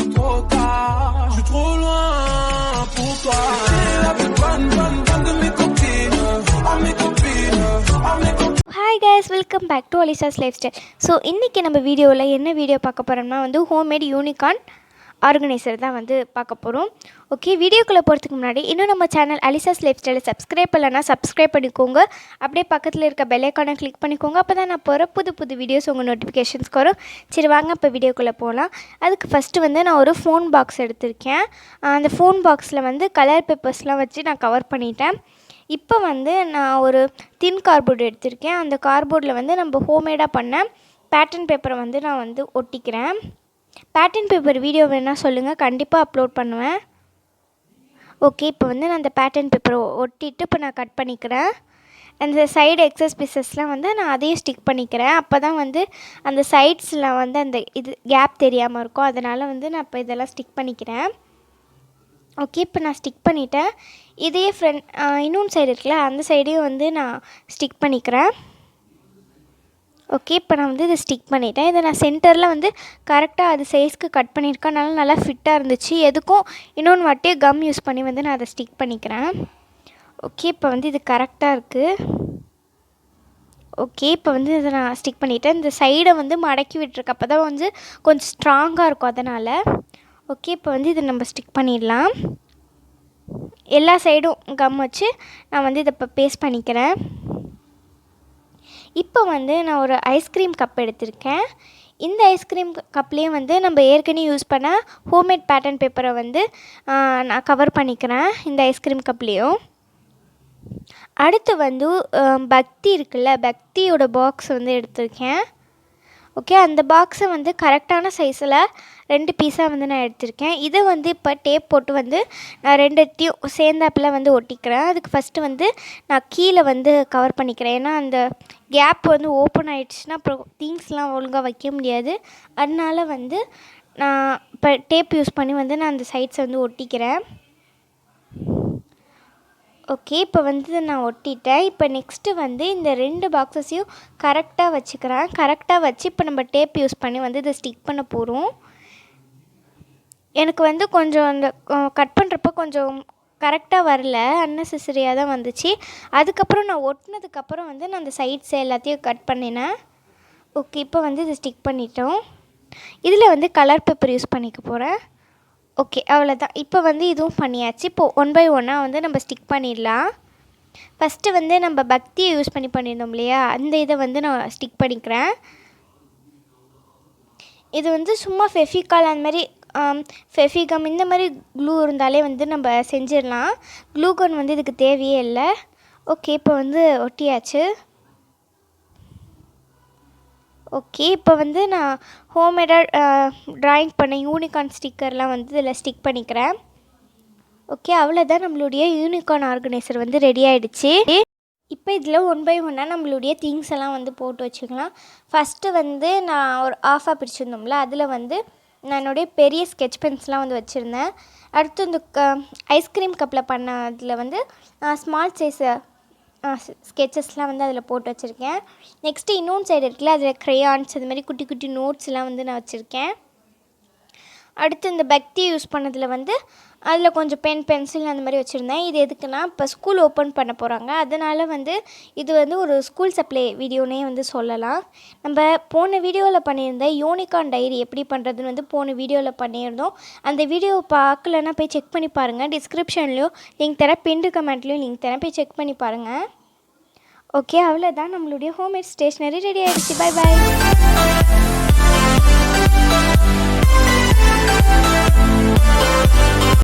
trop tard. Je suis trop loin pour toi. T'es la plus bonne de mes copines. Oh mes copines, oh mes copines. Hi guys, welcome back to Alisha's lifestyle. So இன்றைக்கி நம்ம வீடியோவில் என்ன video பார்க்க போகிறோம்னா வந்து homemade unicorn organiser தான் வந்து பார்க்க போகிறோம். ஓகே, வீடியோக்குள்ளே போகிறதுக்கு முன்னாடி இன்னும் நம்ம சேனல் அலிசாஸ் லைஃப் ஸ்டைலை சப்ஸ்கிரைப் பண்ணலன்னா சப்ஸ்கிரைப் பண்ணிக்கோங்க. அப்படியே பக்கத்தில் இருக்க பெல் ஐக்கானை கிளிக் பண்ணிக்கோங்க. அப்போ தான் நான் போகிற புது வீடியோஸ் உங்கள் நோட்டிஃபிகேஷன்ஸ்க்கு வரும். சரி வாங்க இப்போ வீடியோக்குள்ளே போகலாம். அதுக்கு ஃபஸ்ட்டு வந்து நான் ஒரு ஃபோன் பாக்ஸ் எடுத்திருக்கேன். அந்த ஃபோன் பாக்ஸில் வந்து கலர் பேப்பர்ஸ்லாம் வச்சு நான் கவர் பண்ணிட்டேன். இப்போ வந்து நான் ஒரு தின் கார்ட்போர்டு எடுத்திருக்கேன். அந்த கார்ட்போர்டில் வந்து நம்ம ஹோம்மேடாக பண்ண பேட்டர்ன் பேப்பரை வந்து நான் வந்து ஒட்டிக்கிறேன். பேட்டர்ன் பேப்பர் வீடியோ வேணால் சொல்லுங்கள், கண்டிப்பாக அப்லோட் பண்ணுவேன். ஓகே, இப்போ வந்து நான் அந்த பேட்டர்ன் பேப்பரை ஒட்டிட்டு இப்போ நான் கட் பண்ணிக்கிறேன். அந்த சைடு எக்ஸஸ் பீசஸ்லாம் வந்து நான் அதையும் ஸ்டிக் பண்ணிக்கிறேன். அப்போ தான் வந்து அந்த சைட்ஸில் வந்து அந்த இது கேப் தெரியாமல் இருக்கும். அதனால் வந்து நான் இப்போ இதெல்லாம் ஸ்டிக் பண்ணிக்கிறேன். ஓகே, இப்போ நான் ஸ்டிக் பண்ணிட்டேன். இதையே இன்னொன்று சைடு இருக்குல்ல, அந்த சைடையும் வந்து நான் ஸ்டிக் பண்ணிக்கிறேன். ஓகே, இப்போ நான் வந்து இதை ஸ்டிக் பண்ணிட்டேன். இதை நான் சென்டரில் வந்து கரெக்டாக அது சைஸ்க்கு கட் பண்ணியிருக்கேன். நல்லா ஃபிட்டாக இருந்துச்சு. எதுக்கும் இன்னொன்று வாட்டி கம் யூஸ் பண்ணி வந்து நான் அதை ஸ்டிக் பண்ணிக்கிறேன். ஓகே, இப்போ வந்து இது கரெக்டாக இருக்குது. ஓகே, இப்போ வந்து இதை நான் ஸ்டிக் பண்ணிவிட்டேன். இந்த சைடை வந்து மடக்கி விட்டுருக்கு, அப்போ தான் வந்து கொஞ்சம் ஸ்ட்ராங்காக இருக்கும் அதனால். ஓகே, இப்போ வந்து இதை நம்ம ஸ்டிக் பண்ணிடலாம். எல்லா சைடும் கம் வச்சு நான் வந்து இதை இப்போ பேஸ்ட் பண்ணிக்கிறேன். இப்போ வந்து நான் ஒரு ஐஸ்கிரீம் கப் எடுத்திருக்கேன். இந்த ஐஸ்கிரீம் கப்லேயும் வந்து நம்ம ஏற்கனவே யூஸ் பண்ண ஹோம்மேட் பேட்டர்ன் பேப்பரை வந்து நான் கவர் பண்ணிக்கிறேன் இந்த ஐஸ்கிரீம் கப்லேயும். அடுத்து வந்து பக்தி இருக்குல்ல, பக்தியோட பாக்ஸ் வந்து எடுத்திருக்கேன். ஓகே, அந்த பாக்ஸை வந்து கரெக்டான சைஸில் 2 பீஸாக வந்து நான் எடுத்திருக்கேன். இதை வந்து இப்போ டேப் போட்டு வந்து நான் 2த்தையும் சேர்ந்தாப்பில் வந்து ஒட்டிக்கிறேன். அதுக்கு ஃபஸ்ட்டு வந்து நான் கீழே வந்து கவர் பண்ணிக்கிறேன். ஏன்னா அந்த கேப் வந்து ஓப்பன் ஆகிடுச்சுன்னா அப்புறம் திங்ஸ்லாம் ஒழுங்காக வைக்க முடியாது. அதனால வந்து நான் இப்போ டேப் யூஸ் பண்ணி வந்து நான் அந்த சைட்ஸை வந்து ஒட்டிக்கிறேன். ஓகே, இப்போ வந்து நான் ஒட்டிட்டேன். இப்போ நெக்ஸ்ட்டு வந்து இந்த 2 பாக்ஸஸையும் கரெக்டாக வச்சுக்கிறேன். கரெக்டாக வச்சு இப்போ நம்ம டேப் யூஸ் பண்ணி வந்து இதை ஸ்டிக் பண்ண போகிறோம். எனக்கு வந்து கொஞ்சம் அந்த கட் பண்ணுறப்போ கொஞ்சம் கரெக்டாக வரல, அன்னெசரியாக தான் வந்துச்சு. அதுக்கப்புறம் நான் ஒட்டினதுக்கப்புறம் வந்து நான் அந்த சைட்ஸ் எல்லாத்தையும் கட் பண்ணினேன். ஓகே, இப்போ வந்து இதை ஸ்டிக் பண்ணிட்டோம். இதில் வந்து கலர் பேப்பர் யூஸ் பண்ணிக்க போகிறேன். ஓகே, அவ்வளோதான். இப்போ வந்து இதுவும் பண்ணியாச்சு. இப்போது 1 பை 1 வந்து நம்ம ஸ்டிக் பண்ணிடலாம். ஃபஸ்ட்டு வந்து நம்ம பக்தியை யூஸ் பண்ணியிருந்தோம் இல்லையா, அந்த இதை வந்து நான் ஸ்டிக் பண்ணிக்கிறேன். இது வந்து சும்மா ஃபெஃபிகால் அந்த மாதிரி ஃபெஃபிகம் இந்த மாதிரி க்ளூ இருந்தாலே வந்து நம்ம செஞ்சிடலாம். க்ளூகன் வந்து இதுக்கு தேவையே இல்லை. ஓகே, இப்போ வந்து ஒட்டியாச்சு. ஓகே, இப்போ வந்து நான் ஹோம்மேடாக ட்ராயிங் பண்ண யூனிகார்ன் ஸ்டிக்கர்லாம் வந்து இதில் ஸ்டிக் பண்ணிக்கிறேன். ஓகே, அவ்வளோதான். நம்மளுடைய யூனிகார்ன் ஆர்கனைசர் வந்து ரெடி ஆகிடுச்சு. இப்போ இதில் 1 பை 1 நம்மளுடைய திங்ஸ் எல்லாம் வந்து போட்டு வச்சுக்கலாம். ஃபஸ்ட்டு வந்து நான் ஒரு ஆஃபாக பிரிச்சுருந்தோம்ல, அதில் வந்து நான் என்னுடைய பெரிய ஸ்கெட்ச் பென்ஸ்லாம் வந்து வச்சுருந்தேன். அடுத்து இந்த ஐஸ்கிரீம் கப்பில் பண்ணதில் வந்து ஸ்மால் சைஸு ஸ்கெச்சஸ்லாம் வந்து அதில் போட்டு வச்சுருக்கேன். நெக்ஸ்ட்டு இன்னொன்று சைடு இருக்குல்ல, அதில் க்ரையான்ஸ் அது மாதிரி குட்டி நோட்ஸ்லாம் வந்து நான் வச்சுருக்கேன். அடுத்து இந்த பக்தி யூஸ் பண்ணதில் வந்து அதில் கொஞ்சம் பென்சில் அந்த மாதிரி வச்சுருந்தேன். இது எதுக்குன்னா இப்போ ஸ்கூல் ஓப்பன் பண்ண போகிறாங்க, அதனால் வந்து இது வந்து ஒரு ஸ்கூல் சப்ளை வீடியோனே வந்து சொல்லலாம். நம்ம போன வீடியோவில் பண்ணியிருந்த யூனிகார்ன் டைரி எப்படி பண்ணுறதுன்னு வந்து போன வீடியோவில் பண்ணியிருந்தோம். அந்த வீடியோவை பார்க்கலன்னா போய் செக் பண்ணி பாருங்கள். டிஸ்கிரிப்ஷன்லேயும் லிங்க் தரேன், பின்டு கமெண்ட்லேயும் லிங்க் தரேன், போய் செக் பண்ணி பாருங்கள். ஓகே, அவ்வளோதான். நம்மளுடைய ஹோம்மேட் ஸ்டேஷ்னரி ரெடி ஆகிடுச்சு. Bye bye.